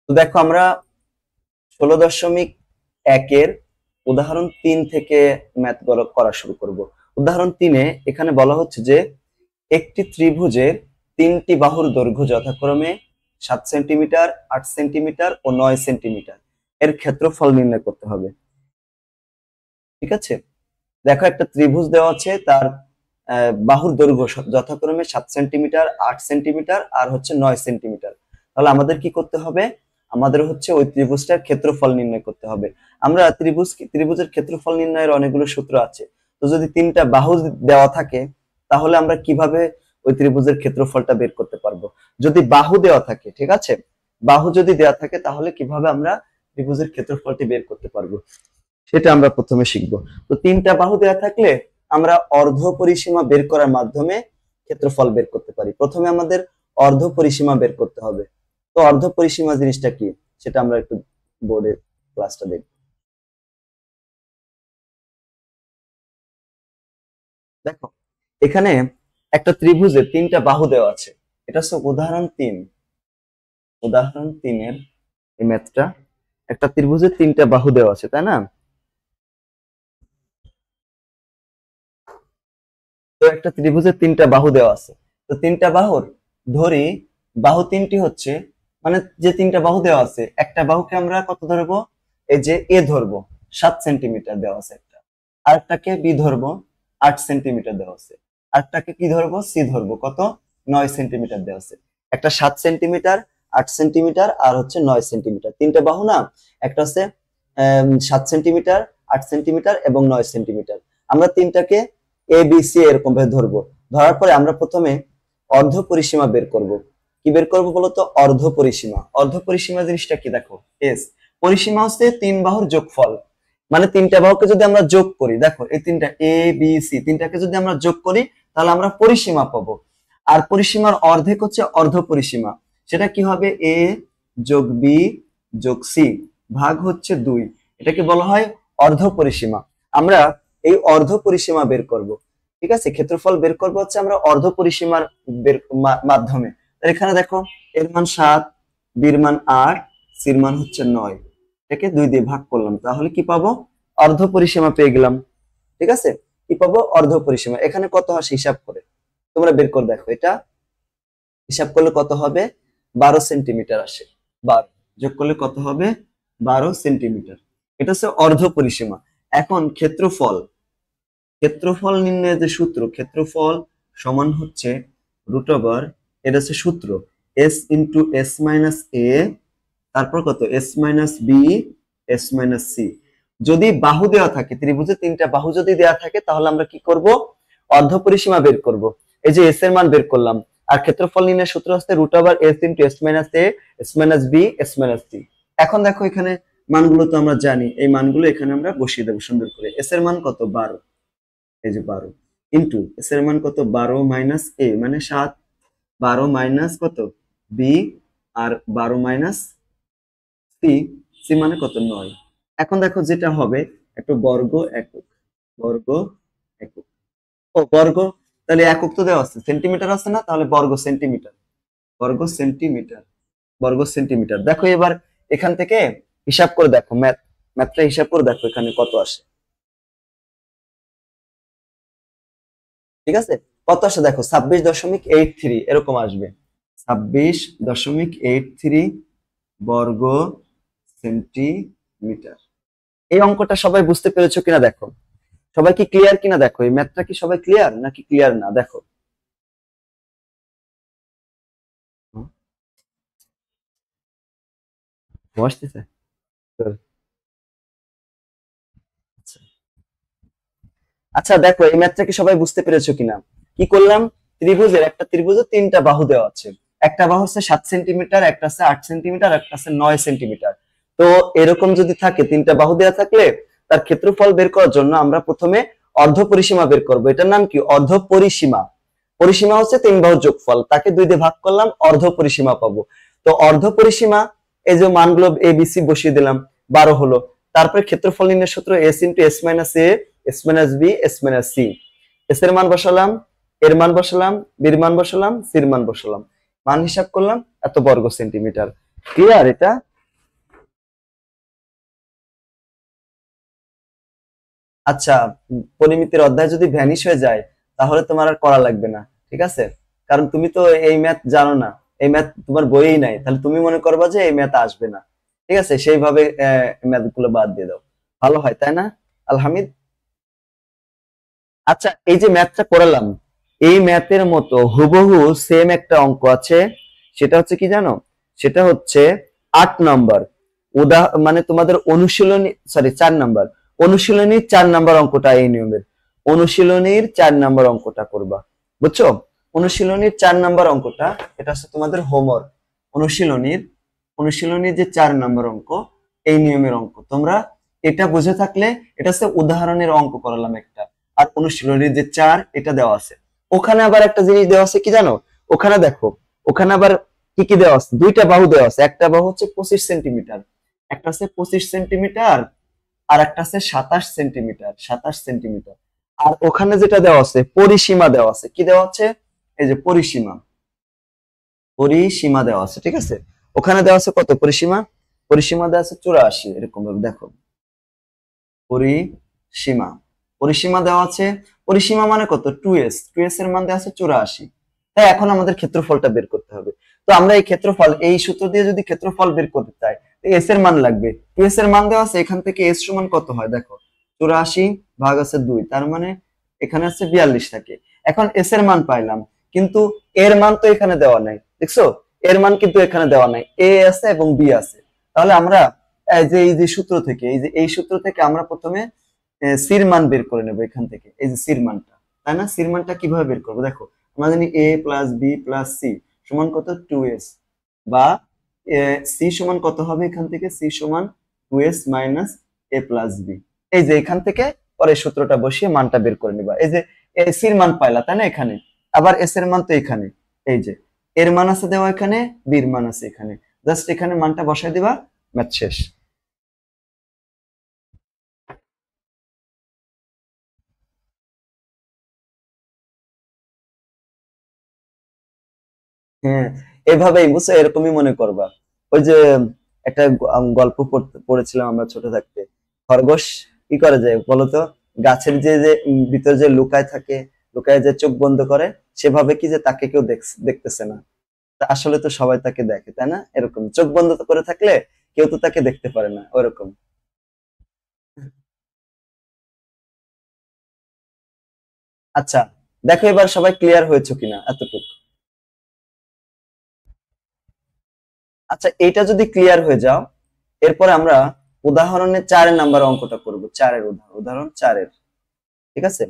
তো দেখো আমরা 16.1 উদাহরণ 3 থেকে ম্যাথ করা শুরু করব। উদাহরণ 3-এ এখানে বলা হচ্ছে যে একটি ত্রিভুজের 3টি বাহুর দৈর্ঘ্য যথাক্রমে 7 সেন্টিমিটার, 8 সেন্টিমিটার ও 9 সেন্টিমিটার এর ক্ষেত্রফল নির্ণয় করতে হবে। ঠিক আছে, দেখো একটা ত্রিভুজ দেওয়া আছে, তার বাহুর দৈর্ঘ্য যথাক্রমে 7 সেন্টিমিটার, 8 সেন্টিমিটার আর হচ্ছে 9 সেন্টিমিটার। তাহলে আমাদের কি করতে হবে? আমাদের হচ্ছে ওই ত্রিভুজটার ক্ষেত্রফল নির্ণয় করতে হবে। আমরা ত্রিভুজের ক্ষেত্রফল নির্ণয়ের অনেকগুলো সূত্র আছে। তো যদি 3টা বাহু দেওয়া থাকে তাহলে আমরা কিভাবে ওই ত্রিভুজের ক্ষেত্রফলটা বের করতে পারবো? যদি বাহু দেওয়া থাকে, ঠিক আছে, বাহু যদি দেওয়া থাকে তাহলে কিভাবে আমরা ত্রিভুজের ক্ষেত্রফলটি বের করতে পারবো সেটা আমরা প্রথমে শিখবো। তো 3টা বাহু দেওয়া থাকলে আমরা অর্ধ পরিসীমা বের করার মাধ্যমে ক্ষেত্রফল বের করতে পারি। প্রথমে আমাদের অর্ধ পরিসীমা বের করতে হবে। তো অর্ধ পরিসীমা জিনিসটা কি সেটা আমরা একটু বোর্ডে ক্লাসটা দেখব। দেখো এখানে একটা ত্রিভুজে 3টা বাহু দেওয়া আছে। এটা হচ্ছে উদাহরণ 3 এর এই ম্যাথটা। একটা ত্রিভুজে 3টা বাহু দেওয়া আছে, তাই না? তো একটা ত্রিভুজের 3টা বাহু দেওয়া আছে। তো 3টা বাহুর ধরি বাহু 3টি হচ্ছে, মানে যে 3টা বাহু দেওয়া আছে একটা বাহুকে আমরা কত ধরবো? এই যে এ ধরবো, 7 সেন্টিমিটার দেওয়া আছে একটা। আরেকটাকে বি ধরবো, 8 সেন্টিমিটার দেওয়া আছে। আরেকটাকে কি ধরবো? সি ধরবো, কত? 9 সেন্টিমিটার দেওয়া আছে। একটা 7 সেন্টিমিটার, 8 সেন্টিমিটার আর হচ্ছে 9 সেন্টিমিটার, 3টা বাহু না? একটা হচ্ছে 7 সেন্টিমিটার, 8 সেন্টিমিটার এবং 9 সেন্টিমিটার। আমরা 3টাকে এ বি সি এরকম ভাবে ধরবো। ধরার পরে আমরা প্রথমে অর্ধ পরিসীমা বের করব। কি বের করব বলতো? অর্ধ পরিসীমা। অর্ধ পরিসীমা জিনিসটা কি? দেখো, এস পরিসীমা হচ্ছে 3 বাহুর যোগফল। মানে 3টা বাহুকে যদি আমরা যোগ করি, দেখো এই 3টা এ বি সি 3টাকে যদি আমরা যোগ করি তাহলে আমরা পরিসীমা পাবো। আর পরিসীমার অর্ধেক হচ্ছে অর্ধ পরিসীমা। সেটা কি হবে? এ যোগ বি যোগ সি ভাগ হচ্ছে 2। এটাকে বলা হয় অর্ধ পরিসীমা। আমরা এই অর্ধ পরিসীমা বের করব। ঠিক আছে, ক্ষেত্রফল বের করবো হচ্ছে আমরা অর্ধ পরিসীমার মাধ্যমে। এখানে দেখো এর মান 7, বির মান 8, সির মান হচ্ছে 9। এটাকে 2 দিয়ে ভাগ করলাম, তাহলে কি পাবো? অর্ধ পরিসীমা পেয়ে গেলাম। ঠিক আছে, কি পাবো? অর্ধ পরিসীমা। এখানে কত আসে হিসাব করে তোমরা বের করে দেখো। এটা হিসাব করলে কত হবে? 12 সেন্টিমিটার আসে। 12 যোগ করলে কত হবে? 12 সেন্টিমিটার। এটা হচ্ছে অর্ধ পরিসীমা। এখন ক্ষেত্রফল, ক্ষেত্রফল নির্ণয়ের যে সূত্র, ক্ষেত্রফল সমান হচ্ছে রুট ওভার, এটা হচ্ছে সূত্র, S into S minus a, তারপর কত? S minus B, S minus c. যদি বাহু দেওয়া থাকে, ত্রিভুজে 3টা বাহু যদি দেওয়া থাকে তাহলে আমরা কি করব? অর্ধ পরিসীমা বের করব। এই যে এস এর মান বের করলাম। আর ক্ষেত্রফল নির্ণয়ের সূত্র হচ্ছে root over S into S minus A, S minus B, S minus C. এখন দেখো এখানে মানগুলো তো আমরা জানি, এই মানগুলো এখানে আমরা বসিয়ে দেবো সুন্দর করে। এস এর মান কত? 12, এই যে 12 ইন্টু এস এর মান কত? 12 মাইনাস এ মানে 7, 12 মাইনাস কত? বি, আর 12 মাইনাস সি, সি মানে কত? 9। এখন দেখো যেটা হবে একটু বর্গ একক, বর্গ একক, ও বর্গ, তাহলে একক তো দেওয়া আছে, সেন্টিমিটার আছে না? তাহলে বর্গ সেন্টিমিটার, বর্গ সেন্টিমিটার, বর্গ সেন্টিমিটার। দেখো এবার এখান থেকে হিসাব করে দেখো, ম্যাথটা হিসাব করে দেখো এখানে কত আসে। ঠিক আছে, কত আসে দেখো? 26.83 এরকম আসবে। 26.83 বর্গ সেন্টিমিটার। এই অঙ্কটা সবাই বুঝতে পেরেছো কিনা দেখো? সবাই কি ক্লিয়ার কিনা দেখো? এই ম্যাথটা কি সবাই ক্লিয়ার নাকি ক্লিয়ার না? দেখো বসতেছে। আচ্ছা আচ্ছা, দেখো এই ম্যাথটা কি সবাই বুঝতে পেরেছো কিনা? কি করলাম? একটা ত্রিভুজে 3টা বাহু দেওয়া আছে। একটা বাহু হচ্ছে 7 সেন্টিমিটার, একটা হচ্ছে 8 সেন্টিমিটার, একটা হচ্ছে 9 সেন্টিমিটার। তো এরকম যদি থাকে, 3টা বাহু দেওয়া থাকলে তার ক্ষেত্রফল বের করার জন্য আমরা প্রথমে অর্ধ পরিসীমা বের করব। এটার নাম কি? অর্ধ পরিসীমা। পরিসীমা হচ্ছে 3 বাহুর যোগফল, তাকে 2 দিয়ে ভাগ করলাম, অর্ধ পরিসীমা পাবো। তো অর্ধ পরিসীমা, এই যে মানগুলো এ বি সি বসিয়ে দিলাম, 12 হলো। তারপরে ক্ষেত্রফল নির্ণয়ের সূত্র S into S minus A, S minus B, S minus C. S এর মান বসালাম, এর মান বসালাম, বির মান বসালাম, সির মান বসালাম, মান হিসাব করলাম, এত বর্গ সেন্টিমিটার। ক্লিয়ার এটা? আচ্ছা, পরিমিতির অধ্যায় যদি ভ্যানিশ হয়ে যায় তাহলে তোমার আর করা লাগবে না, ঠিক আছে? কারণ তুমি তো এই ম্যাথ জানো না, এই ম্যাথ তোমার বইয়েই নাই, তাহলে তুমি মনে করবা যে এই ম্যাথ আসবে না, ঠিক আছে? সেইভাবে ম্যাথ গুলো বাদ দিয়ে দাও, ভালো হয়, তাই না আলহামিদ? আচ্ছা, এই যে ম্যাথটা করালাম, এই ম্যাথের মতো হুবহু সেম একটা অঙ্ক আছে, সেটা হচ্ছে কি জানো? সেটা হচ্ছে 8 নম্বর, মানে তোমাদের অনুশীলনী, সরি 4 নম্বর, অনুশীলনীর 4 নম্বর অঙ্কটা এই নিয়মের, অনুশীলনীর 4 নম্বর অঙ্কটা করবা, বুঝছো? অনুশীলনীর 4 নম্বর অঙ্কটা, এটা হচ্ছে তোমাদের হোমওয়ার্ক। অনুশীলনীর অনুশীলনীর যে 4 নম্বর অঙ্ক, এই নিয়মের অঙ্ক তোমরা এটা বুঝে থাকলে, এটা হচ্ছে উদাহরণের অঙ্ক করালাম একটা, আর অনুশীলনীর যে 4 এটা দেওয়া আছে। ওখানে আবার একটা জিনিস দেওয়া আছে কি জানো? ওখানে দেখো, ওখানে আবার কি কি দেওয়া আছে, দুইটা বাহু দেওয়া আছে, একটা বাহু হচ্ছে 25 সেন্টিমিটার, একটা আছে 25 সেন্টিমিটার, আর একটা আছে 27 সেন্টিমিটার, 27 সেন্টিমিটার। আর ওখানে যেটা দেওয়া আছে পরিসীমা দেওয়া আছে, কি দেওয়া আছে? এই যে পরিসীমা, পরিসীমা দেওয়া আছে, ঠিক আছে? ওখানে দেওয়া আছে কত পরিসীমা? পরিসীমা দেওয়া আছে 84, এরকম ভাবে দেখো, পরিসীমা, পরিসীমা দেওয়া আছে। পরিসীমা মানে কত? 2s, 2s এর মান দেওয়া আছে 84। তাই এখন আমাদের ক্ষেত্রফলটা বের করতে হবে। তো আমরা এই ক্ষেত্রফল, এই সূত্র দিয়ে যদি ক্ষেত্রফল বের করতে চাই, এস এর মান লাগবে, 2s এর মান দেওয়া আছে, এখান থেকে এস সমান কত হয় দেখো, 84 ভাগ আছে 2, তার মানে এখানে আছে 42 থাকে। এখন এস এর মান পাইলাম, কিন্তু এর মান তো এখানে দেওয়া নাই, দেখছো? এর মান কিন্তু এখানে দেওয়া নাই, এ আছে এবং বি আছে। তাহলে আমরা এই যে সূত্র থেকে, এই সূত্র থেকে আমরা প্রথমে সির মান বের করে নেবো এখান থেকে, এই যে সির মানটা, তাই না? সির মানটা কিভাবে বের করবো দেখো, আমরা জানি a plus b plus c সমান কত? 2s, বা সি সমান কত হবে এখান থেকে? সি সমান 2s minus a plus B. এই যে এখান থেকে পরে সূত্রটা বসিয়ে মানটা বের করে নিবা। এই যে সির মান পাইলা, তাই না? এখানে আবার এস এর মান তো এখানে, এই যে এর মান আছে দেওয়া এখানে, বির মান আছে এখানে, জাস্ট এখানে মানটা বসাই দিবা, ম্যাথ শেষ। হ্যাঁ, এভাবেই বুঝছো, এরকমই মনে করবা। ওই যে একটা গল্প পড়েছিলাম আমরা ছোট থাকতে, খরগোশ কি করে যায় বলতো? গাছের যে ভিতর যে লুকায় থাকে, লুকায় যে চোখ বন্ধ করে, সেভাবে কি যে তাকে কেউ দেখতেছে না। তা আসলে তো সবাই তাকে দেখে, তাই না? এরকম চোখ বন্ধ করে থাকলে কেউ তো তাকে দেখতে পারে না, ওরকম। আচ্ছা, দেখো এবার সবাই ক্লিয়ার হয়েছে কিনা এতটুকু। আচ্ছা, এটা যদি ক্লিয়ার হয়ে যাও, এরপরে আমরা উদাহরণে 4 নাম্বার অঙ্কটা করব, চারের উদাহরণ, উদাহরণ 4-এর, ঠিক আছে?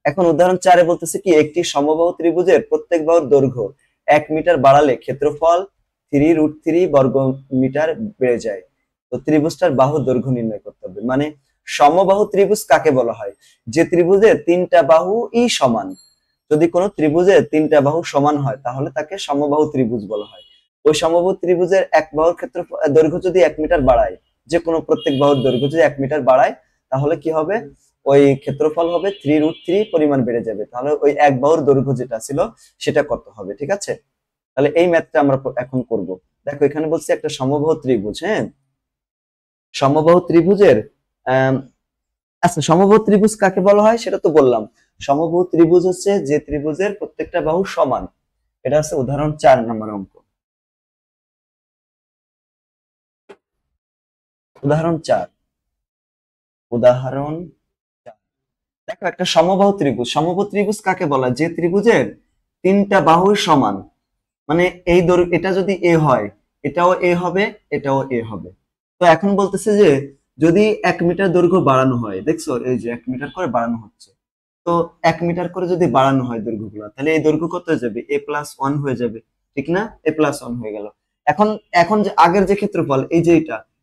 এখন উদাহরণ 4-এ বলতেছে কি, একটি সমবাহু ত্রিভুজের প্রত্যেক বাহুর দৈর্ঘ্য 1 মিটার বাড়ালে ক্ষেত্রফল 3√3 বর্গ মিটার বেড়ে যায়। তো ত্রিভুজটার বাহুর দৈর্ঘ্য নির্ণয় করতে হবে। মানে সমবাহু ত্রিভুজ কাকে বলা হয়? যে ত্রিভুজের 3টা বাহু ই সমান। যদি কোনো ত্রিভুজের 3টা বাহু সমান হয় তাহলে তাকে সমবাহু ত্রিভুজ বলা হয়। ওই সমবাহু ত্রিভুজের এক বাহুর ক্ষেত্রে দৈর্ঘ্য যদি 1 মিটার বাড়ায়, যে কোনো প্রত্যেক বাহুর দৈর্ঘ্য যদি 1 মিটার বাড়ায়, তাহলে কি হবে? ওই ক্ষেত্রফল হবে 3√3 পরিমাণ বেড়ে যাবে। তাহলে ওই এক বাহুর দৈর্ঘ্য যেটা ছিল সেটা কত হবে, ঠিক আছে? তাহলে এই ম্যাথটা আমরা এখন করব। দেখো এখানে বলছি একটা সমবাহু ত্রিভুজ, হ্যাঁ, সমবাহু ত্রিভুজের আহ আচ্ছা, সমবাহু ত্রিভুজ কাকে বলা হয় সেটা তো বললাম। সমবাহু ত্রিভুজ হচ্ছে যে ত্রিভুজের প্রত্যেকটা বাহু সমান। এটা হচ্ছে উদাহরণ 4 নম্বর অঙ্ক। উদাহরণ 4, উদাহরণ 4। দেখো একটা সমবাহু ত্রিভুজ, সমবাহু ত্রিভুজ কাকে বলা? যে ত্রিভুজের 3টা বাহু সমান। মানে এই দৈর্ঘ্য, এটা যদি এ হয়, এটাও এ হবে, এটাও এ হবে। তো এখন বলতেছে যে যদি 1 মিটার দৈর্ঘ্য বাড়ানো হয়, দেখছো এই যে 1 মিটার করে বাড়ানো হচ্ছে, তো 1 মিটার করে যদি বাড়ানো হয় দৈর্ঘ্যগুলো, তাহলে এই দৈর্ঘ্য কত হয়ে যাবে? a+1 হয়ে যাবে, ঠিক না? a+1 হয়ে গেল। এখন এখন যে আগের যে ক্ষেত্রফল, এই যে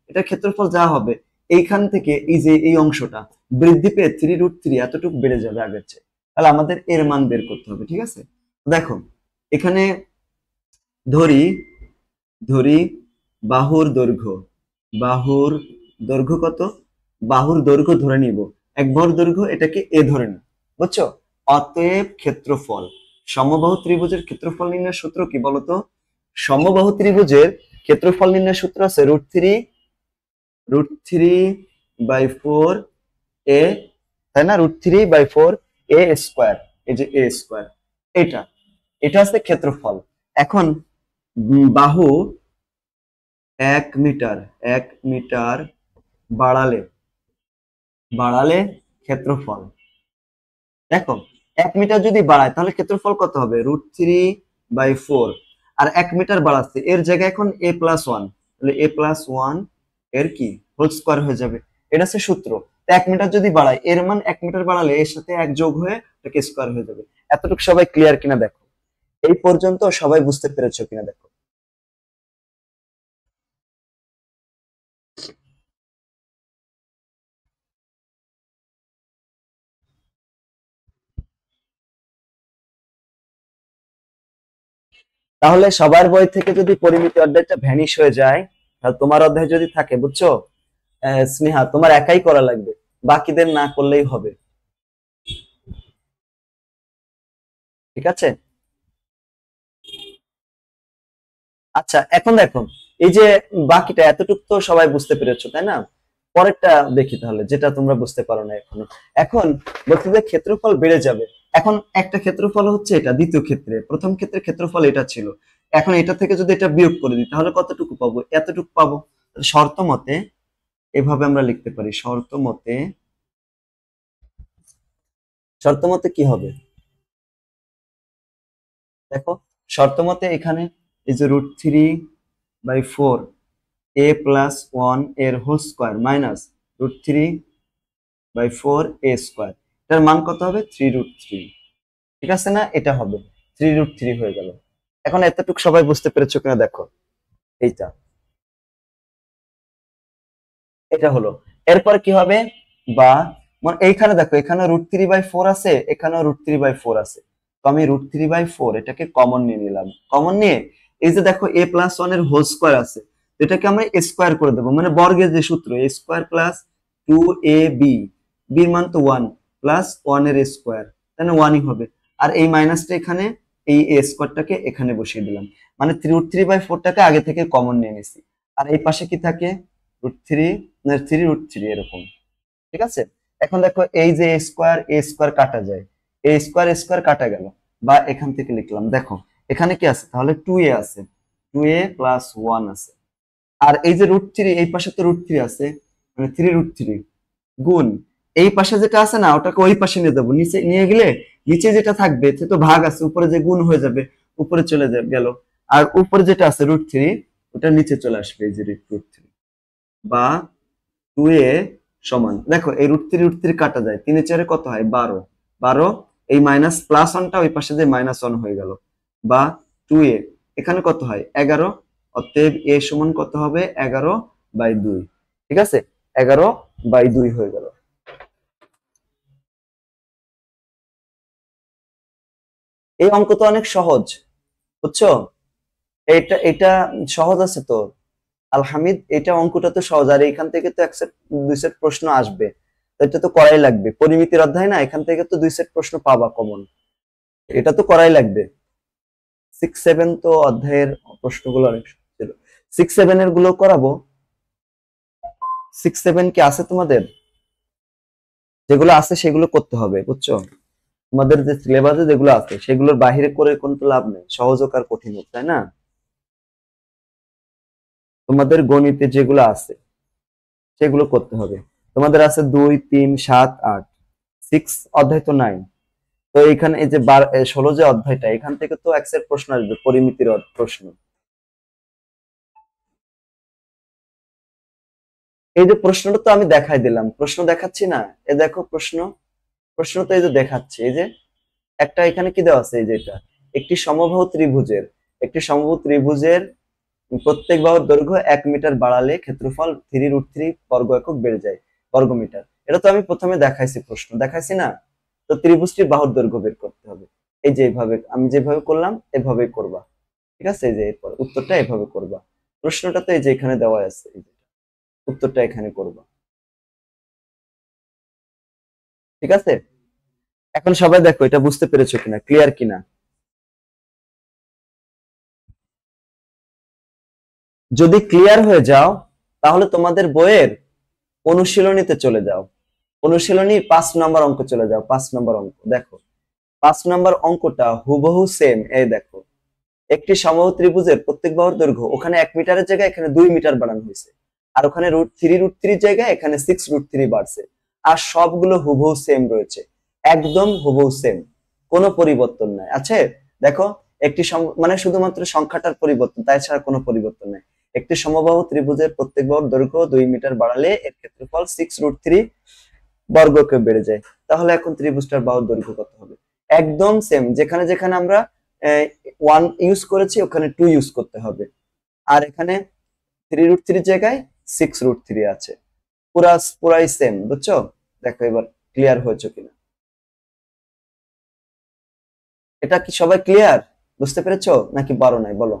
এটা ক্ষেত্রফল যা হবে, এইখান থেকে এই যে এই অংশটা বৃদ্ধি পেয়ে 3√3 এতটুকু বেড়ে যাবে আগের চেয়ে। তাহলে আমাদের এর মান বের করতে হবে, ঠিক আছে? দেখো এখানে ধরি, ধরি বাহুর দৈর্ঘ্য, বাহুর দৈর্ঘ্য কত? বাহুর দৈর্ঘ্য ধরে নিব, এক বাহুর দৈর্ঘ্য, এটাকে এ ধরে নিব, বুঝছো? অতএব ক্ষেত্রফল, সমবাহু ত্রিভুজের ক্ষেত্রফল নির্ণয়ের সূত্র কি বলতো? সমবাহু ত্রিভুজের ক্ষেত্রফল নির্ণয়ের সূত্র আছে √3 √3/4 a তাই না, √3/4 a², এই যে a², এটা এটা হচ্ছে ক্ষেত্রফল। এখন বাহু 1 মিটার, 1 মিটার বাড়ালে বাড়ালে ক্ষেত্রফল, দেখো 1 মিটার যদি বাড়ায় তাহলে ক্ষেত্রফল কত হবে, √3/4, আর 1 মিটার বাড়াচ্ছে এর জায়গায় এখন a+1, তাহলে a+1 এর কি হোল স্কয়ার হয়ে যাবে, এটা হচ্ছে সূত্র। 1 মিটার যদি বাড়ায় এর মান 1 মিটার বাড়ালে এর সাথে 1 যোগ হয়ে এটাকে স্কয়ার হয়ে যাবে। এতটুকু সবাই ক্লিয়ার কিনা দেখো, এই পর্যন্ত সবাই বুঝতে পেরেছো কিনা দেখো। তাহলে সবার বই থেকে যদি পরিমিতি অধ্যায়টা ভ্যানিশ হয়ে যায়, তাহলে তোমার অধ্যায় যদি থাকে, বুঝছো স্নেহা, তোমার একাই করা লাগবে, বাকিদের না করলেই হবে, ঠিক আছে? আচ্ছা এখন দেখো, এই যে বাকিটা এতটুকু তো সবাই বুঝতে পেরেছো তাই না? পরেরটা দেখি তাহলে, যেটা তোমরা বুঝতে পারো না এখনো। এখন বলতে যে ক্ষেত্রফল বেড়ে যাবে, এখন একটা ক্ষেত্রফল হচ্ছে এটা, দ্বিতীয় ক্ষেত্রে প্রথম ক্ষেত্রে ক্ষেত্রফল এটা ছিল, এখন এটা থেকে যদি এটা বিয়োগ করে দিই তাহলে কতটুকু পাবো, এতটুকু পাবো। শর্ত মতে এভাবে আমরা লিখতে পারি, শর্ত মতে কি হবে দেখো, শর্ত মতে এখানে এই যে √3/4 a+1 এর হোল স্কয়ার মাইনাস √3/4 a², এটার মান কত হবে, 3√3, ঠিক আছে না, এটা হবে 3√3 হয়ে গেল। এখন এতটুকু সবাই বুঝতে পেরেছো কিনা দেখো, এইটা এটা হলো। এরপর কি হবে, বা এইখানে দেখো, এখানে √3/4 আছে, এখানেও √3/4 আছে, তো আমি √3/4 এটাকে কমন নিয়ে নিলাম, কমন নিয়ে এই যে দেখো a+1 এর হোল স্কয়ার আছে, তো এটাকে আমরা স্কয়ার করে দেবো, মানে বর্গের যে সূত্র a²+2ab, বির মান তো 1 প্লাস 1 এর স্কয়ার, তাহলে 1ই হবে, আর এই মাইনাসটা এখানে, এই a স্কয়ারটাকে এখানে বসিয়ে দিলাম, মানে √3/4 টাকে আগে থেকে কমন নিয়ে নিছি, আর এই পাশে কি থাকে, √3, 3√3 এরকম, ঠিক আছে? এখন দেখো এই যে a² কাটা যায়, a² কাটা গেল, বা এখান থেকে লিখলাম, দেখো এখানে কি আছে, তাহলে 2a আছে, 2a+1 আছে, আর এই যে √3, এই পাশে তো √3 আছে, মানে 3√3 গুণ এই পাশে যেটা আছে না, ওটাকে ওই পাশে নিয়ে যাবো, নিচে নিয়ে গেলে নিচে যেটা থাকবে সে তো ভাগ আছে, উপরে যে গুণ হয়ে যাবে উপরে চলে গেল, আর উপরে যেটা আছে √3 ওটা নিচে চলে আসবে, এই যে √3, বা 2a সমান, দেখো এই √3 কাটা যায়, 3 এর 4 কত হয়, 12, 12, এই মাইনাস প্লাস 1টা ওই পাশে যে -1 হয়ে গেল, বা 2a এখানে কত হয়, 11, অতএব a সমান কত হবে, 11/2, ঠিক আছে, 11/2 হয়ে গেল। এই অঙ্ক তো অনেক সহজ, বুঝছো? এটা এটা সহজ আছে তো আলহামিদ, এটা অঙ্কটা তো সহজ, আর এখান থেকে তো 2 সেট প্রশ্ন আসবে, তো এটা তো করাই লাগবে, পরিমিতির অধ্যায় না, এখান থেকে তো 2 সেট প্রশ্ন পাবা কমন, এটা তো করাই লাগবে। 6-7 তো অধ্যায়ের প্রশ্নগুলো অনেক সহজ ছিল, 6-7 এর গুলো করাবো। 6-7 কি আছে তোমাদের, যেগুলো আছে সেগুলো করতে হবে, বুঝছো? তোমাদের যে সিলেবাসে যেগুলো আছে সেগুলোর বাহিরে করে কোনো তো লাভ নেই, সহজ হোক আর কঠিন হোক, তাই না? তোমাদের গণিতে যেগুলো আছে সেগুলো করতে হবে, তোমাদের আছে 2, 3, 7, 8, 6 অধ্যায় তো নাই, তো এখানে এই যে 16 যে অধ্যায়টা, এখান থেকে তো এক সেট প্রশ্ন আসবে, পরিমিতির প্রশ্ন। এই যে প্রশ্নটা তো আমি দেখাই দিলাম, প্রশ্ন দেখাচ্ছি না, এ দেখো প্রশ্ন, প্রশ্ন তো এই যে দেখাচ্ছি, এই যে একটা এখানে কি দেওয়া আছে, এই যে এটা একটি সমবাহু ত্রিভুজের প্রত্যেক বাহুর দৈর্ঘ্য 1 মিটার বাড়ালে ক্ষেত্রফল 3√3 বর্গ একক বেড়ে যায়, বর্গমিটার। এটা তো আমি প্রথমে দেখাইছি, প্রশ্ন দেখাইছি না, তো ত্রিভুজটির বাহুর দৈর্ঘ্য বের করতে হবে, এই যে এইভাবে আমি যেভাবে করলাম এভাবেই করবা, ঠিক আছে? এই যে এরপর উত্তরটা এভাবে করবা, প্রশ্নটা তো এই যে এখানে দেওয়া আছে, এই যে উত্তরটা এখানে করবা, ঠিক আছে? এখন সবাই দেখো এটা বুঝতে পেরেছো কিনা, ক্লিয়ার কিনা। যদি ক্লিয়ার হয়ে যাও তাহলে তোমাদের বইয়ের অনুশীলনীতে চলে যাও, অনুশীলনী 5 নম্বর অঙ্ক চলে যাও। 5 নম্বর অঙ্ক দেখো, 5 নম্বর অঙ্কটা হুবহু সেম। এই দেখো, একটি সমবাহু ত্রিভুজের প্রত্যেক বাহুর দৈর্ঘ্য ওখানে 1 মিটারের জায়গায় এখানে 2 মিটার বাড়ানো হয়েছে, আর ওখানে √3 জায়গায় এখানে 6√3 বাড়ছে, আর সবগুলো হুবহু সেম রয়েছে, একদম হুবহু সেম, কোনো পরিবর্তন নাই আছে। দেখো, একটি মানে শুধুমাত্র সংখ্যাটার পরিবর্তন, তাই ছাড়া কোনো পরিবর্তন নাই। একটি সমবাহু ত্রিভুজের প্রত্যেক বাহুর দৈর্ঘ্য 2 মিটার বাড়ালে এর ক্ষেত্রফল 6√3 বর্গকে বেড়ে যায়। তাহলে এখন ত্রিভুজটার বাহুর দৈর্ঘ্য কত হবে? একদম সেম, যেখানে যেখানে আমরা 1 ইউজ করেছি ওখানে 2 ইউজ করতে হবে, আর এখানে 3√3 জায়গায় 6√3 আছে, পুরাই সেম। বুঝছো? দেখো এবার ক্লিয়ার হয়েছে কিনা, এটা কি সবাই ক্লিয়ার? বুঝতে পেরেছো নাকি পারো নাই বলো?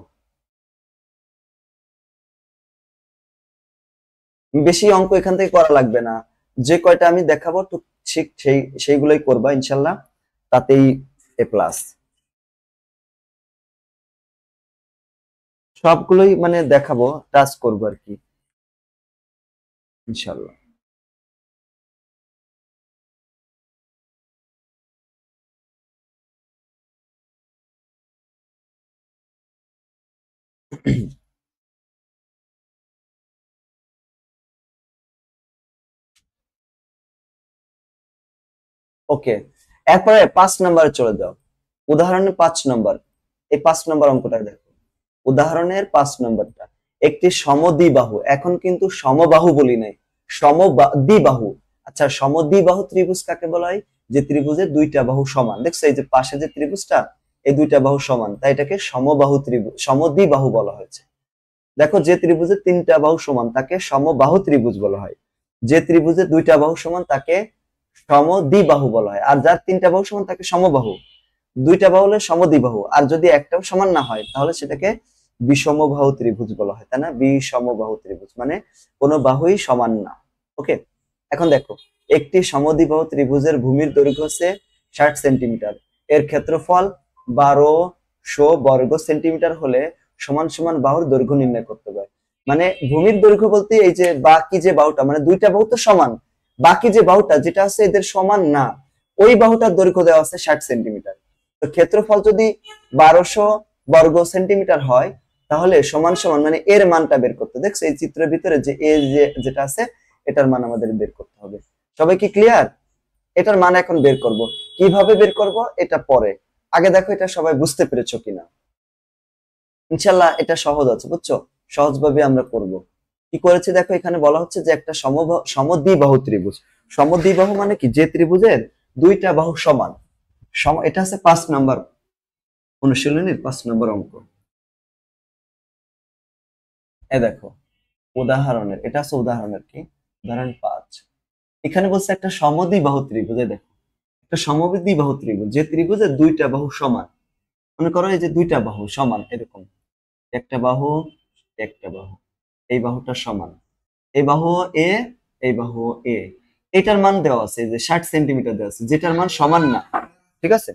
বেশি অঙ্ক এখান থেকে করা লাগবে না, যে কয়টা আমি দেখাবো ঠিক সেইগুলোই করবা ইনশাল্লাহ, তাতেই A+। সবগুলোই মানে দেখাবো, টাচ করবো আর কি ইনশাল্লাহ। ওকে, এরপরে 5 নম্বরে চলে যাও। উদাহরণে 5 নম্বর, এই 5 নম্বর অঙ্কটা দেখো। উদাহরণের 5 নম্বরটা, একটি সমদ্বিবাহু, এখন কিন্তু সমবাহু বলি নাই, দ্বিবাহু। আচ্ছা, সমদ্বিবাহু ত্রিভুজ কাকে বলা হয়? যে ত্রিভুজের দুইটা বাহু সমান। দেখছো এই যে পাশে যে ত্রিভুজটা, এই দুইটা বাহু সমান, তাই এটাকে সমবাহু ত্রিভুজ, সমদ্বিবাহু বলা হয়েছে। দেখো, যে ত্রিভুজের 3টা বাহু সমান তাকে সমবাহু ত্রিভুজ বলা হয়, যে ত্রিভুজের 2টা বাহু সমান তাকে সমদ্বিবাহু বলা হয়, আর যার 3টা বাহু সমান তাকে সমবাহু। 2টা বাহু হলে সমদ্বিবাহু, আর যদি একটাও সমান না হয় তাহলে সেটাকে বিষমবাহু ত্রিভুজ বলা হয়, তাই না? বিষমবাহু ত্রিভুজ মানে কোনো বাহুই সমান না। ওকে, এখন দেখো, একটি সমদ্বিবাহু ত্রিভুজের ভূমির দৈর্ঘ্য হচ্ছে 60 সেন্টিমিটার, এর ক্ষেত্রফল 1200 বর্গ সেন্টিমিটার হলে সমান সমান বাহুর দৈর্ঘ্য নির্ণয় করতে হবে। মানে ভূমির দৈর্ঘ্য বলতে এই যে বাকি যে বাহুটা, মানে দুইটা বাহু তো সমান, বাকি যে বাহুটা যেটা আছে এদের সমান না, ওই বাহুটার দৈর্ঘ্য দেওয়া আছে 60 সেন্টিমিটার। তো ক্ষেত্রফল যদি 1200 বর্গ সেন্টিমিটার হয়, তাহলে সমান সমান মানে এর মানটা বের করতে, দেখছো এই চিত্রের ভিতরে যে এ যেটা আছে এটার মান আমাদের বের করতে হবে। সবাই কি ক্লিয়ার? এটার মান এখন বের করব, কিভাবে বের করব এটা পরে, আগে দেখো এটা সবাই বুঝতে পেরেছো কিনা। ইনশাল্লাহ এটা সহজ আছে, বুঝছো? সহজভাবে আমরা করব। কি করেছে দেখো, এখানে বলা হচ্ছে যে একটা সমদ্বিবাহু ত্রিভুজ। সমদ্বিবাহু মানে কি? যে ত্রিভুজের দুইটা বাহু সমান। এটা হচ্ছে 5 নাম্বার অনুশীলনীর 5 নম্বর অঙ্ক। এ দেখো, উদাহরণের, এটা হচ্ছে উদাহরণের কি, উদাহরণ 5। এখানে বলছে একটা সমদ্বিবাহু ত্রিভুজ। দেখো, একটা সমদ্বিবাহু ত্রিভুজ, যে ত্রিভুজের দুইটা বাহু সমান। মনে করো এই যে দুইটা বাহু সমান, এরকম একটা বাহু, একটা বাহু, এই বাহুটা সমান, এই বাহু এ, এই বাহু এ, এটার মান দেওয়া আছে যে 60 সেন্টিমিটার দেওয়া আছে, যেটার মান সমান না। ঠিক আছে,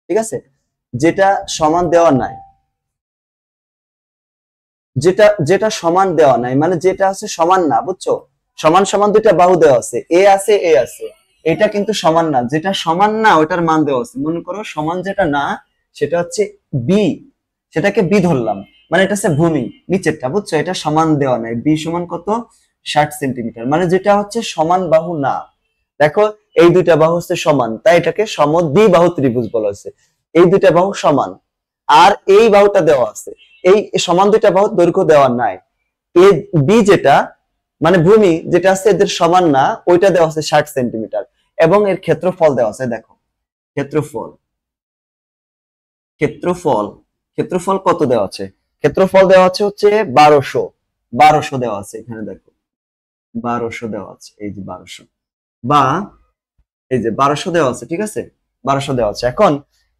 ঠিক আছে, যেটা সমান দেওয়া নাই, যেটা যেটা সমান দেওয়া নাই মানে যেটা আছে সমান না, বুঝছো? সমান সমান দুইটা বাহু দেওয়া আছে, এ আছে এ আছে, এটা কিন্তু সমান না, যেটা সমান না ওটার মান দেওয়া আছে। মনে করো সমান যেটা না সেটা হচ্ছে বি, সেটাকে বি ধরলাম, মানে এটা হচ্ছে ভূমি নিচেরটা, বুঝছো? এটা সমান দেওয়া নাই, বি সমান কত? 60 সেন্টিমিটার, মানে যেটা হচ্ছে সমান বাহু না। দেখো, এই দুইটা বাহু হচ্ছে সমান, তাই এটাকে সমদ্বিবাহু ত্রিভুজ বলা হয়েছে। এই দুইটা বাহু সমান, আর এই বাহুটা দেওয়া আছে, এই সমান দুইটা বাহুর দৈর্ঘ্য দেওয়া নাই। এ বি যেটা মানে ভূমি যেটা আছে এদের সমান না, ওইটা দেওয়া আছে 60 সেন্টিমিটার, এবং এর ক্ষেত্রফল দেওয়া আছে। দেখো, ক্ষেত্রফল, ক্ষেত্রফল ক্ষেত্রফল কত দেওয়া আছে? ক্ষেত্রফল দেওয়া আছে হচ্ছে 1200, 1200 দেওয়া আছে এখানে। দেখো, 1200 দেওয়া আছে, এই যে 1200, বা এই যে 1200 দেওয়া আছে, ঠিক আছে, 1200 দেওয়া আছে। এখন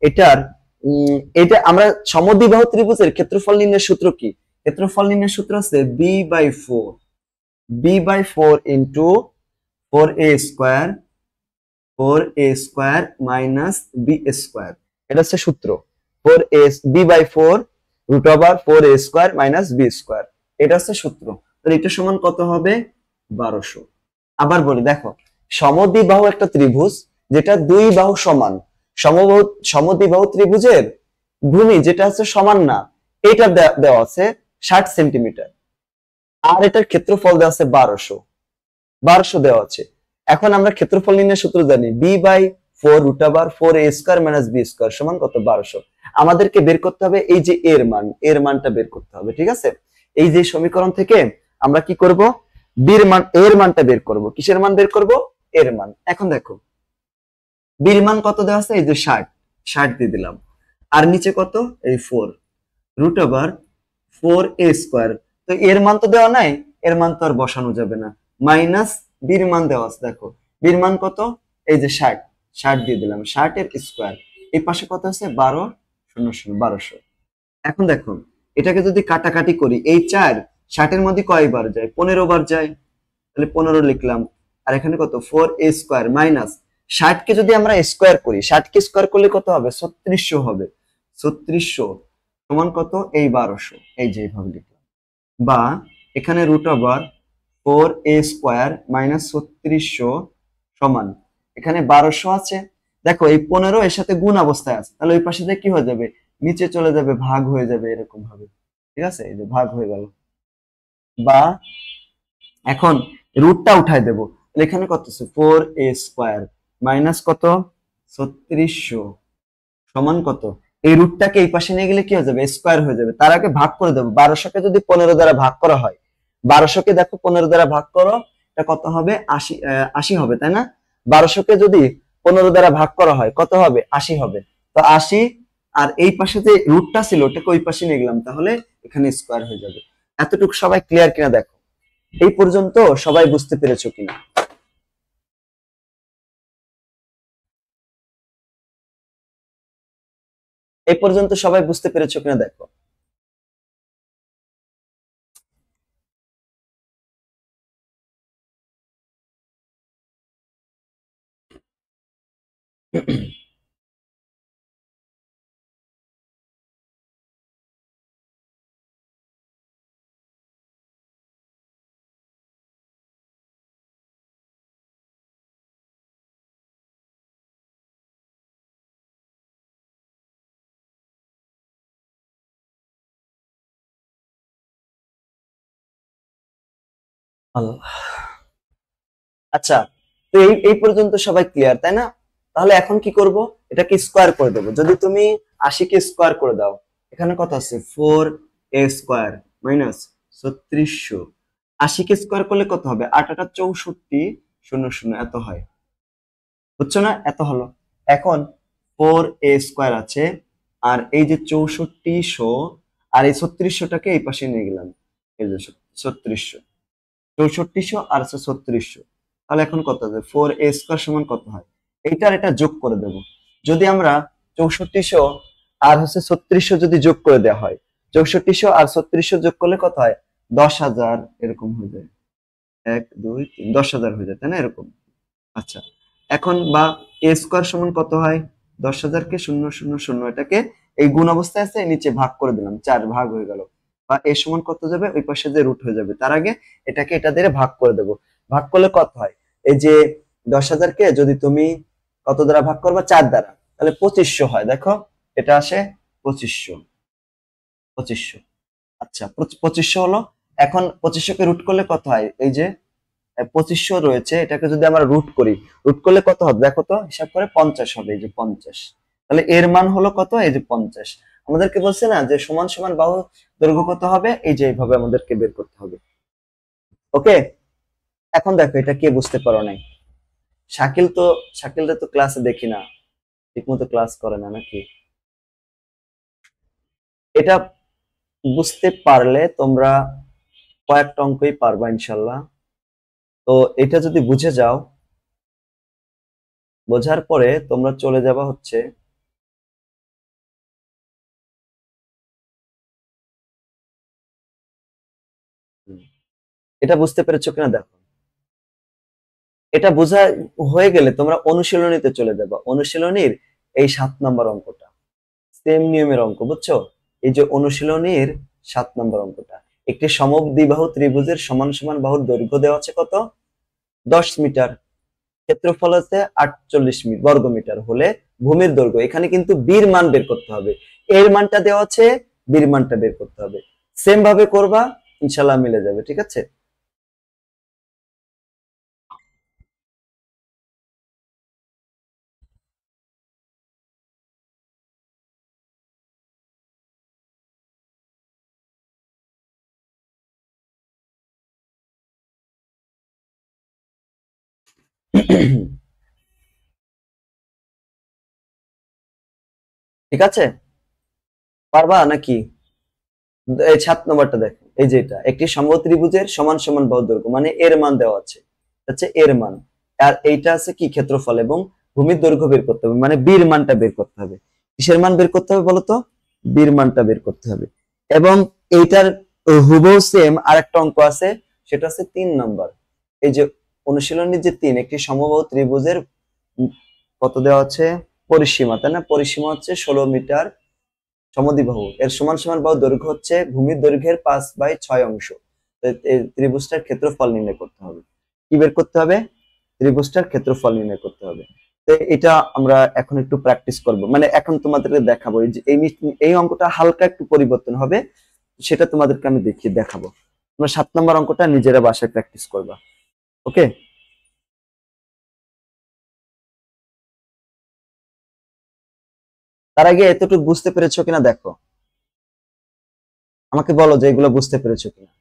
এটার এটা আমরা সমদ্বিবাহু ত্রিভুজের ক্ষেত্রফল নির্ণয়ের সূত্র কি? ক্ষেত্রফল নির্ণয়ের সূত্র আছে b/4, b/4 into 4a square, 4a square minus b square, এটা হচ্ছে সূত্র। 4a b/4 √4a square minus b square, এটা হচ্ছে সূত্র। তাহলে এটা সমান কত হবে? 1200। আবার বলি দেখো, সমদ্বিবাহু একটা ত্রিভুজ যেটা দুই বাহু সমান, সমদ্বিবাহু ত্রিভুজের ভূমি যেটা আছে সমান না, এটা দেওয়া আছে 60 সেন্টিমিটার, আর এটার ক্ষেত্রফল দেওয়া আছে 1200 দেওয়া আছে। এখন আমরা ক্ষেত্রফল নির্ণয়ের সূত্র জানি, b/4√4a² - b² সমান কত? 1200। আমাদেরকে বের করতে হবে এই যে এর মানটা বের করতে হবে, ঠিক আছে? এই যে সমীকরণ থেকে আমরা কি করব? এর মানটা বের করব। কিসের মান বের করব? এর মান। এখন দেখো, বির মান কত দেওয়া আছে? এই যে 60 দিয়ে দিলাম, আর নিচে কত? এই 4√4a²। তো এর মান তো দেওয়া নাই, এর মান তো আর বসানো যাবে না, মাইনাস বির মান দেওয়া আছে। দেখো বির মান কত? এই যে 60 দিয়ে দিলাম, 60 এর স্কয়ার। এই পাশে কত আছে? 1200। এখন দেখো, এটাকে যদি কাটাকাটি করি, এই 4 60 এর মধ্যে কয়বার যায়? 15 বার যায়, তাহলে 15 লিখলাম। আর এখানে কত? 4a² মাইনাস 60 কে যদি আমরা স্কয়ার করি, 60 কে স্কয়ার করলে কত হবে? 3600 হবে। 3600 সমান কত? এই 1200। এই যে এইভাবে লিখলাম। বা এখানে √4a² মাইনাস 3600 সমান, এখানে 1200 আছে, দেখো এই 15 এর সাথে গুণ অবস্থায় আছে, তাহলে ওই পাশে দিয়ে কি হয়ে যাবে? নিচে চলে যাবে, ভাগ হয়ে যাবে, এরকম ভাবে, ঠিক আছে? এই যে ভাগ হয়ে গেল। বা এখন রুটটা উঠাই দেবো, তাহলে এখানে কত আছে? 4a² মাইনাস কত? 3600 সমান কত? এই রুটটাকে এই পাশে নিয়ে গেলে কি হয়ে যাবে? স্কয়ার হয়ে যাবে। তার আগে ভাগ করে দেবো। 1200 কে যদি 15 দ্বারা ভাগ করা হয়, 1200 কে দেখো 15 দ্বারা ভাগ করো, এটা কত হবে? 80 হবে, তাই না? 1200 কে যদি 15 দ্বারা ভাগ করা হয় কত হবে? 80 হবে। তো 80, আর এই পাশে যে রুটটা ছিল ওটাকে ওই পাশে নিয়ে গেলাম, তাহলে এখানে স্কয়ার হয়ে যাবে। এতটুকু সবাই ক্লিয়ার কিনা দেখো, এই পর্যন্ত সবাই বুঝতে পেরেছো কিনা? এই পর্যন্ত সবাই বুঝতে পেরেছো কিনা দেখো। আল্লাহ। আচ্ছা, তো এই পর্যন্ত সবাই ক্লিয়ার, তাই না? তাহলে এখন কি করব? এটাকে স্কোয়ার করে দেবো। যদি তুমি 80 কে স্কোয়ার করে দাও, এখানে কত আছে? 4a² minus 3600। 80 কে স্কোয়ার করলে কত হবে? 8 8 64 0 0 এত হয়, বুঝছো না? এত হলো। এখন 4a² আছে, আর এই যে 6400 আর এই 3600টাকে এই পাশে নিয়ে গেলাম, এই যে 3600, 6400 আর 3600, তাহলে এখন কত হবে? 4a² সমান কত হয়? এইটার এটা যোগ করে দেব। যদি আমরা 6400 আর 3600 যদি যোগ করে দেওয়া হয়, 6400 আর 3600 যোগ করলে কত হয়? 10,000 এরকম হয়ে যায়। 1 2 3 10,000 হয়ে যায়, তাই না? এরকম। আচ্ছা, এখন বা a² সমান কত হয়? 10,000 কে 0 0 0 এটাকে এই গুণ অবস্থায় আছে, নিচে ভাগ করে দিলাম, 4 ভাগ হয়ে গেল। বা a সমান কত যাবে? ওই পাশে যে রুট হয়ে যাবে, তার আগে এটাকে এটা দিয়ে ভাগ করে দেব। ভাগ করলে কত হয়? এই যে 10,000 কে যদি তুমি কত দ্বারা ভাগ করবা? 4 দ্বারা, তাহলে 2500 হয়। দেখো এটা আসে 2500। 2500, আচ্ছা 2500 হলো। এখন 2500 কে রুট করলে কত হয়? এই যে 2500 রয়েছে, এটাকে যদি আমরা রুট করি, রুট করলে কত হবে? দেখো তো, হিসাব করে 50 হবে। এই যে 50, তাহলে এর মান হলো কত? এই যে 50। আমাদেরকে বলছে না যে সমান সমান বাহু দৈর্ঘ্য কত হবে? এই যে এইভাবে আমাদেরকে বের করতে হবে। ওকে, এখন দেখো এটা কে বুঝতে পারো নাই? শাকিল তো, শাকিলটা তো ক্লাসে দেখি না, ঠিকমতো ক্লাস করে না নাকি? এটা বুঝতে পারলে তোমরা কয়েকটা অঙ্কই পারবা ইনশাল্লাহ। তো এটা যদি বুঝে যাও, বোঝার পরে তোমরা চলে যাবা হচ্ছে এটা বুঝতে পেরেছো কিনা দেখো। এটা বোঝা হয়ে গেলে তোমরা অনুশীলনীতে চলে যাবা। অনুশীলনীর এই 7 নম্বর অঙ্কটা সেম নিয়মের অঙ্ক, বুঝছো? এই যে অনুশীলনীর 7 নম্বর অঙ্কটা, একটি সমদ্বিবাহু ত্রিভুজের সমান সমান বাহুর দৈর্ঘ্য দেওয়া আছে কত? 10 মিটার। ক্ষেত্রফল আছে 48 বর্গমিটার হলে ভূমির দৈর্ঘ্য, এখানে কিন্তু বির মান বের করতে হবে, এর মানটা দেওয়া আছে, বির মানটা বের করতে হবে। সেম ভাবে করবা, ইনশাল্লাহ মিলে যাবে। ঠিক আছে? ঠিক আছে, পারবা নাকি? এই 7 নম্বরটা দেখো, এই যে এটা একটি সমবাহু ত্রিভুজের সমান সমান বাহুর দৈর্ঘ্য, মানে এর মান দেওয়া আছে, হচ্ছে এর মান। আর এইটা আছে কি? ক্ষেত্রফল এবং ভূমির দৈর্ঘ্য বের করতে হবে, মানে বির মানটা বের করতে হবে। কিসের মান বের করতে হবে বলতো? বির মানটা বের করতে হবে। এবং এইটার হুবহু সেম আরেকটা অঙ্ক আছে, সেটা হচ্ছে 3 নম্বর। এই যে অনুশীলনী যে 3, একটি সমবাহু ত্রিভুজের কত দেওয়া আছে? পরিসীমা, তাই না? পরিসীমা হচ্ছে 16 মিটার, সমদ্বিবাহু এর সমান সমান বাহুর দৈর্ঘ্য হচ্ছে ভূমির দৈর্ঘ্যের 5/6 অংশ। এই ত্রিভুজটার ক্ষেত্রফল নির্ণয় করতে হবে। কি বের করতে হবে? ত্রিভুজটার ক্ষেত্রফল নির্ণয় করতে হবে। তো এটা আমরা এখন একটু প্র্যাকটিস করব, মানে এখন তোমাদেরকে দেখাবো এই যে এই অঙ্কটা হালকা একটু পরিবর্তন হবে, সেটা তোমাদেরকে আমি দেখাবো। তোমরা 7 নম্বর অঙ্কটা নিজেরা বাসায় প্র্যাকটিস করবা। ওকে? তার আগে এতটুকু বুঝতে পেরেছো কিনা দেখো, আমাকে বলো যে এগুলো বুঝতে পেরেছো কিনা।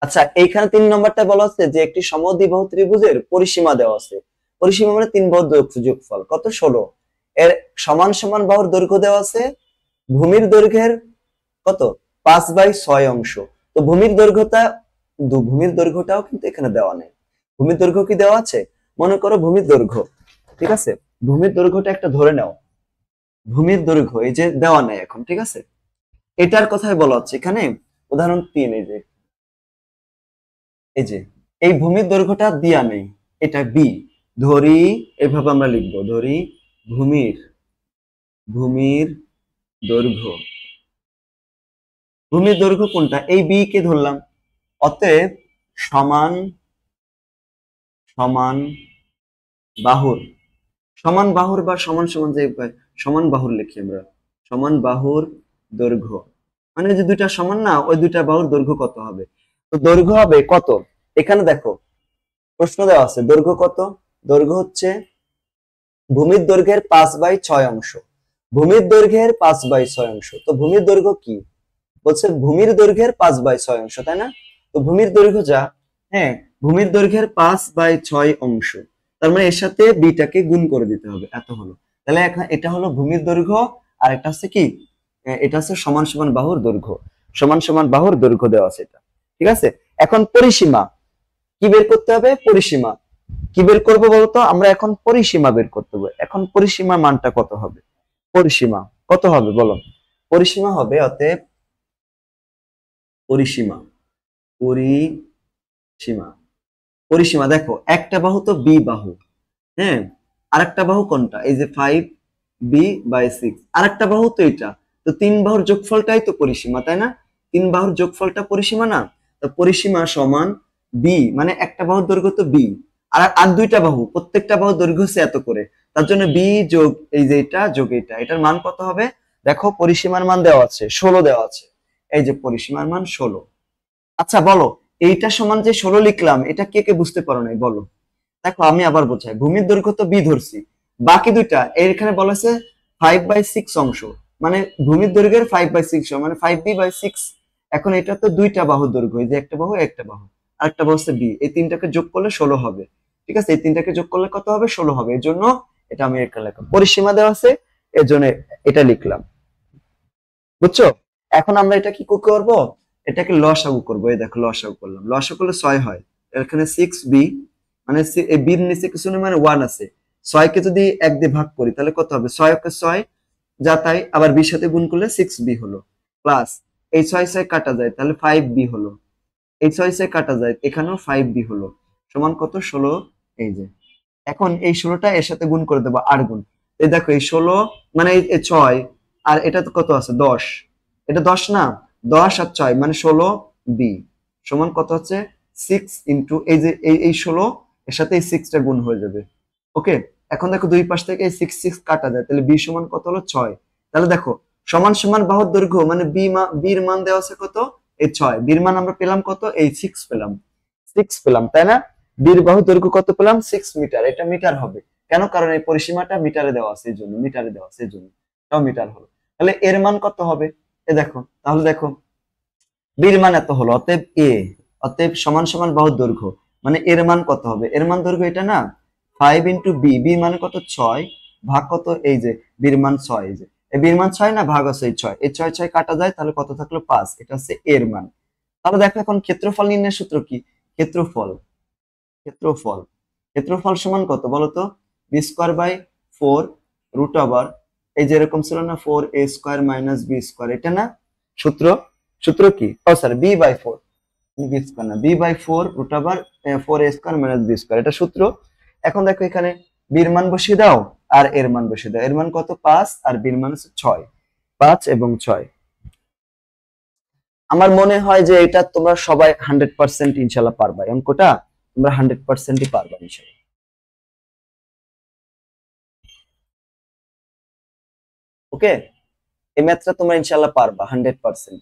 আচ্ছা, এইখানে 3 নম্বরটা বলা হচ্ছে যে একটি সমদ্বিবাহু ত্রিভুজের পরিসীমা দেওয়া আছে। পরিসীমা মানে 3 বাহুর যোগফল কত? 16। এর সমান সমান বাহুর দৈর্ঘ্য দেওয়া আছে ভূমির দৈর্ঘ্যের কত? 5/6 অংশ। তো ভূমির দৈর্ঘ্যটাও কিন্তু এখানে দেওয়া নেই। ভূমির দৈর্ঘ্য কি দেওয়া আছে? মনে করো ভূমির দৈর্ঘ্য, ঠিক আছে, ভূমির দৈর্ঘ্যটা একটা ধরে নাও। ভূমির দৈর্ঘ্য এই যে দেওয়া নেই এখন, ঠিক আছে, এটার কথাই বলা হচ্ছে এখানে। উদাহরণ 3, এই যে এই ভূমির দৈর্ঘ্যটা দিয়া নেই, এটা বি। ধরি, এভাবে আমরা লিখবো, ধরি ভূমির ভূমির দৈর্ঘ্য, ভূমির দৈর্ঘ্য কোনটা? এই বি কে ধরলাম। অতএব সমান সমান বাহুর, সমান বাহুর বা সমান সমান যে সমান বাহুর লিখি আমরা, সমান বাহুর দৈর্ঘ্য, মানে যে দুইটা সমান না, ওই দুইটা বাহুর দৈর্ঘ্য কত হবে? তো দৈর্ঘ্য হবে কত? এখানে দেখো প্রশ্ন দেওয়া আছে, দৈর্ঘ্য কত? দৈর্ঘ্য হচ্ছে ভূমির দৈর্ঘ্যের 5/6 অংশ। ভূমির দৈর্ঘ্যের 5/6 অংশ, তো ভূমির দৈর্ঘ্য কি বলছে? ভূমির দৈর্ঘ্যের 5/6 অংশ, তাই না? তো ভূমির দৈর্ঘ্য যা, হ্যাঁ, ভূমির দৈর্ঘ্যের 5/6 অংশ, তার মানে এর সাথে বিটাকে গুণ করে দিতে হবে, এত হলো। তাহলে এখন এটা হলো ভূমির দৈর্ঘ্য, আর এটা হচ্ছে কি? এটা হচ্ছে সমান সমান বাহুর দৈর্ঘ্য। সমান সমান বাহুর দৈর্ঘ্য দেওয়া আছে এটা, ঠিক আছে। এখন পরিসীমা কি বের করতে হবে? পরিসীমা কি বের করবো বলতো? আমরা এখন পরিসীমা বের করতে হবে। এখন পরিসীমার মানটা কত হবে? পরিসীমা কত হবে বলো? পরিসীমা হবে, অতএব পরিসীমা পরিসীমা পরিসীমা দেখো, একটা বাহু তো বি বাহু, হ্যাঁ, আরেকটা বাহু কোনটা? এই যে 5b/6, আরেকটা বাহু তো এটা। তো 3 বাহুর যোগফলটাই তো পরিসীমা, তাই না? 3 বাহুর যোগফলটা পরিসীমা না? তো পরিসীমা সমান বি, মানে একটা বাহুর দৈর্ঘ্য তো বি, আর আর দুইটা বাহু, প্রত্যেকটা বাহুর দৈর্ঘ্য হচ্ছে এত করে, তার জন্য বি যোগ এই যে এটা যোগ এটা, এটার মান কত হবে? দেখো পরিসীমার মান দেওয়া আছে 16 দেওয়া আছে, এই যে পরিসীমার মান 16। আচ্ছা বলো, এইটা সমান যে 16 লিখলাম, এটা কে কে বুঝতে পারো নাই বলো? দেখো আমি আবার বোঝাই, ভূমির দৈর্ঘ্য তো বি ধরছি, বাকি দুইটা এখানে বলা আছে 5/6 অংশ, মানে ভূমির দৈর্ঘ্যের 5/6 মানে 5b/6। এখন এটা তো দুইটা বাহুর দৈর্ঘ্য, এই যে একটা বাহু একটা বাহু, আরেকটা বাহু হচ্ছে বি, এই তিনটাকে যোগ করলে 16 হবে। ঠিক আছে, এই তিনটাকে যোগ করলে কত হবে? 16 হবে। এর জন্য এটা আমি এখানে লিখলাম, পরিসীমা দেওয়া আছে এর জন্য এটা লিখলাম। বুঝছো? এখন আমরা এটা কি করব? এটাকে লসাগু করব। এই দেখো লসাগু করলাম, লসাগু করলে 6 হয়। এখানে 6b, মানে এই বির নিচে কিছু নেই, মানে 1 আছে। 6 কে যদি 1 দিয়ে ভাগ করি তাহলে কত হবে? 6 কে 6 যা তাই, আবার বির সাথে গুণ করলে 6b হলো, প্লাস এই 6 কাটা যায় তাহলে 5b হলো, এই 6 কাটা যায় এখানেও 5b হলো, সমান কত? 16। এই যে এখন এই 16টা এর সাথে গুণ করে দেবো, 8 গুণ, এই দেখো এই 16 মানে এই 6 আর এটা তো কত আছে 10, এটা 10 না, 10 আর 6 মানে 16 বি সমান কত হচ্ছে 6 ইনটু এই যে এই 16 এর সাথে এই 6 টা গুণ হয়ে যাবে। ওকে, এখন দেখো দুই পাশ থেকে এই 6 6 কাটা যায়, তাহলে বি সমান কত হলো 6। তাহলে দেখো সমান সমান বাহুর দৈর্ঘ্য মানে বির মান দেওয়া আছে কত এই 6, বির মান আমরা পেলাম কত এই 6 পেলাম, 6 পেলাম তাই না। বির বাহুর দৈর্ঘ্য কত পেলাম 6 মিটার, এটা মিটার হবে কেন, কারণ এই পরিসীমাটা মিটারে দেওয়া আছে এই জন্য, মিটারে দেওয়া আছে এই জন্য এটাও মিটার হলো। তাহলে এর মান কত হবে এ দেখো, তাহলে দেখো বির মান এত হলো, অতএব এ, অতএব সমান সমান বাহুর দৈর্ঘ্য মানে এর মান কত হবে, এর মান দৈর্ঘ্য এটা না 5 ইনটু বি, বি মানে কত 6 ভাগ কত এই যে বির মান 6, এই যে এই বির মান 6 না ভাগ আছে এই 6, এই 6 6 কাটা যায় তাহলে কত থাকলো 5, এটা হচ্ছে এর মান। তাহলে দেখো এখন ক্ষেত্রফল নির্ণয়ের সূত্র কি, ক্ষেত্রফল, ক্ষেত্রফল, ক্ষেত্রফল সমান কত বলতো b square by 4 root over এই যে এরকম ছিল না 4a square minus B square, এটা না সূত্র, সূত্র কি ও sorry B by 4, B square না B by 4 root over 4a square minus B square, এটা সূত্র। এখন দেখো এখানে বির মান বসিয়ে দাও আর এর মান বসিয়ে দাও, এর মান কত 5 আর বির মান হচ্ছে 6, 5 এবং 6। আমার মনে হয় যে এটা তোমরা সবাই 100% ইনশাআল্লাহ পারবা, এই অঙ্কটা তোমরা 100%ই পারবা ইনশাআল্লাহ। ওকে, এই ম্যাথটা তোমরা ইনশাআল্লাহ পারবা 100%।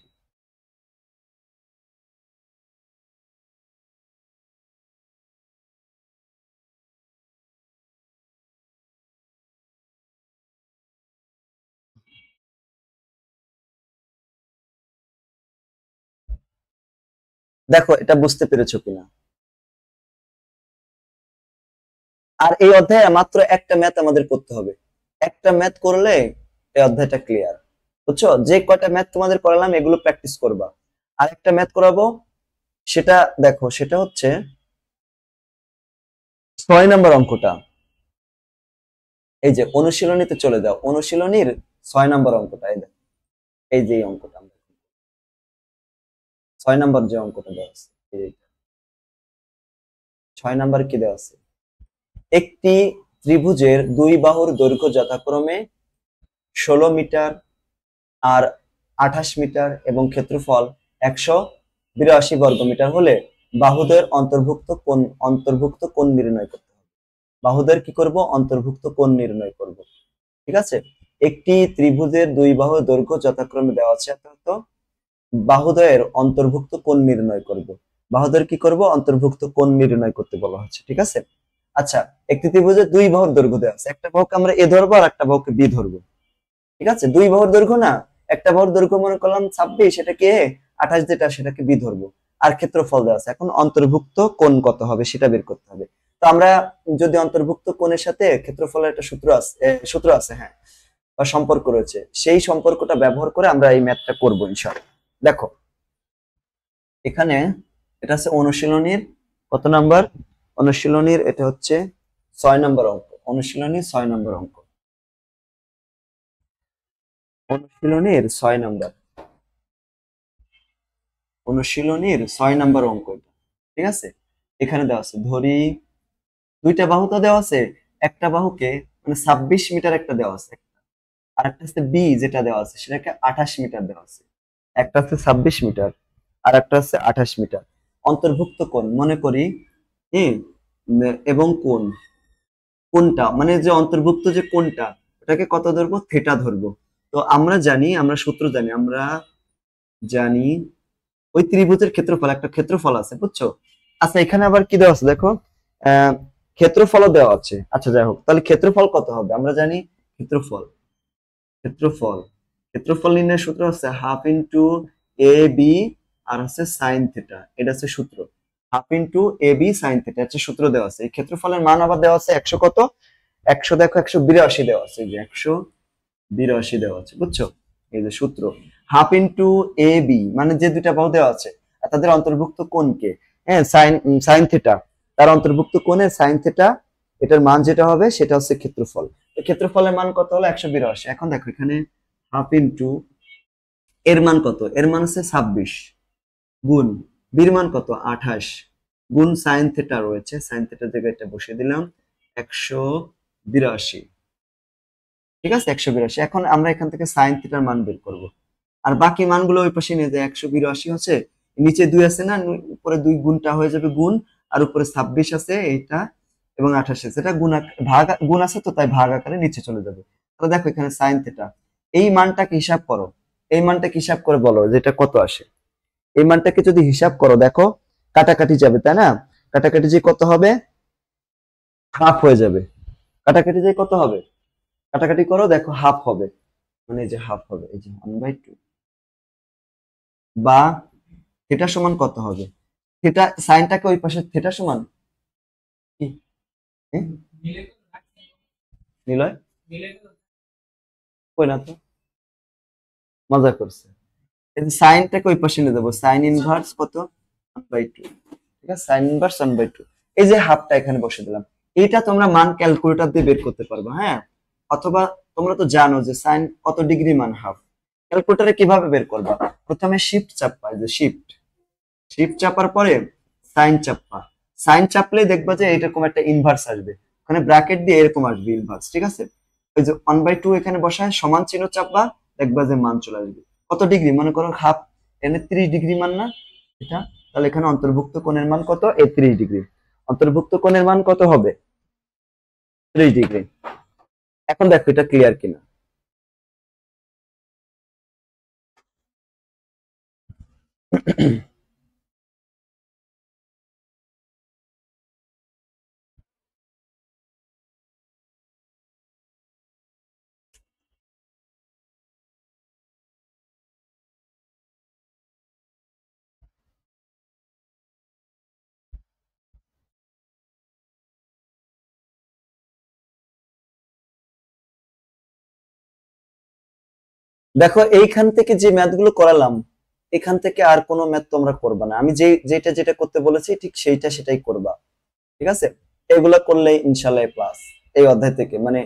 দেখো এটা বুঝতে পেরেছো কিনা। আর এই অধ্যায়ে মাত্র একটা ম্যাথ আমাদের করতে হবে, একটা ম্যাথ করলে এই অধ্যায়টা ক্লিয়ার, বুঝছো। যে কয়টা ম্যাথ তোমাদের করালাম এগুলো প্র্যাকটিস করবা, আর একটা ম্যাথ করাবো সেটা দেখো, সেটা হচ্ছে 6 নম্বর অঙ্কটা, এই যে অনুশীলনীতে চলে যাও, অনুশীলনীর 6 নম্বর অঙ্কটা, এই দেখো এই যে এই অঙ্কটা, 6 নম্বর যে অঙ্কটা দেওয়া আছে, 6 নম্বর কি দেওয়া আছে, একটি ত্রিভুজের দুই বাহুর দৈর্ঘ্য যথাক্রমে 16 মিটার আর 28 মিটার এবং ক্ষেত্রফল 182 বর্গমিটার হলে বাহুদের অন্তর্ভুক্ত কোণ নির্ণয় করতে হবে। বাহুদের কি করব অন্তর্ভুক্ত কোণ নির্ণয় করব, ঠিক আছে। একটি ত্রিভুজের দুই বাহুর দৈর্ঘ্য যথাক্রমে দেওয়া আছে, অর্থাৎ বাহুদ্বয়ের অন্তর্ভুক্ত কোণ নির্ণয় করব, বাহুদের কি করব অন্তর্ভুক্ত কোণ নির্ণয় করতে বলা হচ্ছে, ঠিক আছে। আচ্ছা, একটি ত্রিভুজের দুই বাহুর দৈর্ঘ্য দেওয়া আছে, একটা বাহুকে আমরা এ ধরবো আর একটা বাহুকে বি ধরবো, ঠিক আছে। দুই বাহুর দৈর্ঘ্য না, একটা বাহুর দৈর্ঘ্য মনে করলাম 26, সেটাকে এ, 28 যেটা সেটাকে বি ধরবো, আর ক্ষেত্রফল দেওয়া আছে, এখন অন্তর্ভুক্ত কোণ কত হবে সেটা বের করতে হবে। তো আমরা যদি অন্তর্ভুক্ত কোণের সাথে ক্ষেত্রফলের একটা সূত্র আছে, সূত্র আছে হ্যাঁ, বা সম্পর্ক রয়েছে, সেই সম্পর্কটা ব্যবহার করে আমরা এই ম্যাথটা করবো ইনশাআল্লাহ। দেখো এখানে এটা হচ্ছে অনুশীলনীর কত নাম্বার, অনুশীলনীর এটা হচ্ছে 6 নম্বর অঙ্ক, অনুশীলনীর 6 নম্বর অঙ্ক, অনুশীলনীর 6 নম্বর, অনুশীলনীর 6 নম্বর অঙ্ক এটা, ঠিক আছে। এখানে দেওয়া আছে ধরি দুইটা বাহু তো দেওয়া আছে, একটা বাহুকে মানে 26 মিটার একটা দেওয়া আছে, আর একটা হচ্ছে বি যেটা দেওয়া আছে সেটাকে 28 মিটার দেওয়া আছে, একটা হচ্ছে 26 মিটার আর একটা হচ্ছে 28 মিটার। অন্তর্ভুক্ত কোণ মনে করি হম এবং কোণ, কোনটা মানে যে অন্তর্ভুক্ত যে কোনটা ওটাকে কত ধরবো থিটা ধরবো। তো আমরা জানি, আমরা সূত্র জানি, আমরা জানি ওই ত্রিভুজের ক্ষেত্রফল, একটা ক্ষেত্রফল আছে বুঝছো। আচ্ছা এখানে আবার কি দেওয়া আছে দেখো, আহ ক্ষেত্রফলও দেওয়া আছে, আচ্ছা যাই হোক, তাহলে ক্ষেত্রফল কত হবে আমরা জানি, ক্ষেত্রফল, ক্ষেত্রফল, ক্ষেত্রফল নির্ণয়ের সূত্র হচ্ছে হাফ ইন্টু এ বি আর হচ্ছে সাইন থিটা, এটা হচ্ছে সূত্র, half into A B sine theta হচ্ছে সূত্র দেওয়া আছে। এই ক্ষেত্রফলের মান আবার দেওয়া আছে 100 কত, 100 দেখো 182 দেওয়া আছে, এই যে 182 দেওয়া আছে বুঝছো। এই যে সূত্র হাফ ইন্টু এ বি মানে যে দুইটা বাহু দেওয়া আছে আর তাদের অন্তর্ভুক্ত কোণকে, হ্যাঁ সাইন সাইন থিটা, তার অন্তর্ভুক্ত কোণে সাইন থিটা, এটার মান যেটা হবে সেটা হচ্ছে ক্ষেত্রফল। তো ক্ষেত্রফলের মান কত হলো 182। এখন দেখো এখানে হাফ ইন্টু এর মান কত, এর মান হচ্ছে 26 গুণ বির মান কত 28 গুণ সাইন থিটা রয়েছে, সাইন থিটার জায়গায় এটা বসিয়ে দিলাম 182, ঠিক আছে, 182। এখন আমরা এখান থেকে সাইন থিটার মান বের করব, আর বাকি মানগুলো ওই পাশে নিয়ে যায়। 182 হচ্ছে, নিচে 2 আছে না, উপরে 2 গুণটা হয়ে যাবে গুণ, আর উপরে 26 আছে এইটা, এবং 28 আছে, এটা গুণ ভাগ গুণ আছে তো, তাই ভাগ আকারে নিচে চলে যাবে। তাহলে দেখো এখানে সাইন থিটা, এই মানটাকে হিসাব করো, এই মানটাকে হিসাব করে বলো যেটা কত আসে। এই মানটাকে যদি হিসাব করো, দেখো কাটাকাটি যাবে তাই না, কাটাকাটি যে কত হবে, হাফ হয়ে যাবে। কাটাকাটি যে কত হবে, কাটাকাটি করো, দেখো হাফ হবে, মানে এই যে হাফ হবে, এই যে 1/2। বা থিটা সমান কত হবে, থিটা সাইনটাকে ওই পাশে থিটা সমান কি, হ্যাঁ? নিলয় কই না তো, মজা করছে। এই যে সাইনটাকে ওই পাশে নিয়ে যাবো, সাইন ইনভার্স কত, 1/2। ঠিক আছে, সাইন ইনভার্স 1/2, এই যে হাফটা এখানে বসে দিলাম। এটা তোমরা মান ক্যালকুলেটর দিয়ে বের করতে পারবে, হ্যাঁ, অথবা তোমরা তো জানো যে সাইন কত ডিগ্রি মান হাফ। ক্যালকুলেটরে কিভাবে বের করবা, প্রথমে শিফট চাপবা, এই যে শিফট, শিফট চাপার পরে সাইন চাপবা, সাইন চাপলে দেখবা যে এরকম একটা ইনভার্স আসবে, ওখানে ব্র্যাকেট দিয়ে এরকম আসবে ইনভার্স। ঠিক আছে, ওই যে 1/2 এখানে বসায় সমান চিহ্ন চাপবা, দেখবা যে মান চলে আসবে। কত ডিগ্রি, মনে করো হাফ, এখানে 30 ডিগ্রি মান না এটা, তাহলে এখানে অন্তর্ভুক্ত কোণের মান কত, 30 ডিগ্রি। অন্তর্ভুক্ত কোণের মান কত হবে, 30 ডিগ্রি। এখন দেখো এটা ক্লিয়ার কিনা। দেখো এইখান থেকে যে ম্যাথ গুলো করালাম, এখান থেকে আর কোনো ম্যাথ তোমরা করবা না, আমি যেটা যেটা করতে বলেছি ঠিক সেটাই করবা। ঠিক আছে, এগুলা করলে ইনশাল্লাহ প্লাস, এই অধ্যায় থেকে, মানে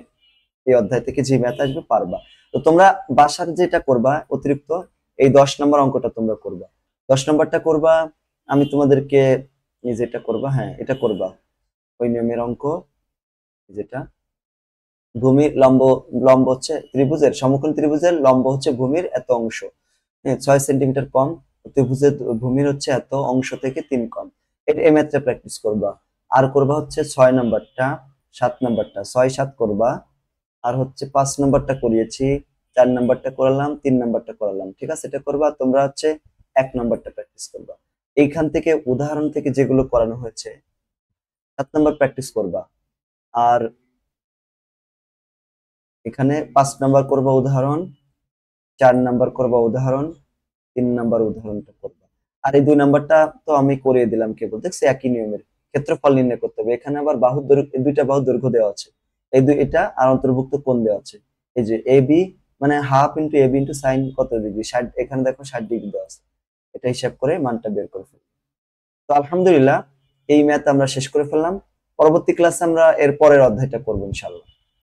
এই অধ্যায় থেকে যে ম্যাথ আসবে পারবা। তো তোমরা বাসার যেটা করবা অতিরিক্ত, এই 10 নম্বর অঙ্কটা তোমরা করবা, 10 নম্বরটা করবা। আমি তোমাদেরকে যেটা করবা, হ্যাঁ এটা করবা, ওই নিয়মের অঙ্ক, যেটা ভূমির লম্ব, লম্ব হচ্ছে ত্রিভুজের, সমকোণ ত্রিভুজের লম্ব হচ্ছে ভূমির এত অংশ, হ্যাঁ 6 সেন্টিমিটার কম, ত্রিভুজের ভূমির হচ্ছে এত অংশ থেকে 3 কম। এটা এই ম্যাথটা প্র্যাকটিস করবা। আর করবা হচ্ছে 6 নম্বরটা, 7 নম্বরটা, 6 7 করবা। আর হচ্ছে 5 নম্বরটা করিয়েছি, 4 নম্বরটা করালাম, 3 নম্বরটা করালাম। ঠিক আছে, এটা করবা। তোমরা হচ্ছে 1 নম্বরটা প্র্যাকটিস করবা, এইখান থেকে উদাহরণ থেকে যেগুলো করানো হয়েছে। 7 নম্বর প্র্যাকটিস করবা। আর এখানে 5 নম্বর করবা উদাহরণ, 4 নম্বর করবা উদাহরণ, 3 নম্বর উদাহরণটা করবা। আর এই 2 নম্বরটা তো আমি করিয়ে দিলাম, কেবল দেখছি একই নিয়মের, ক্ষেত্রফল নির্ণয় করতে হবে। এখানে আবার বাহুর দৈর্ঘ্য, দুইটা বাহুর দৈর্ঘ্য দেওয়া আছে, এই দুই এটা, আর অন্তর্ভুক্ত কোণ দেওয়া আছে। এই যে এ বি, মানে half into A B into sign কত ডিগ্রি, 60, এখানে দেখো 60 ডিগ্রি দেওয়া আছে, এটা হিসাব করে মানটা বের করে ফেলবো। তো আলহামদুলিল্লাহ, এই ম্যাথ আমরা শেষ করে ফেললাম। পরবর্তী ক্লাসে আমরা এর পরের অধ্যায়টা করবো ইনশাল্লাহ।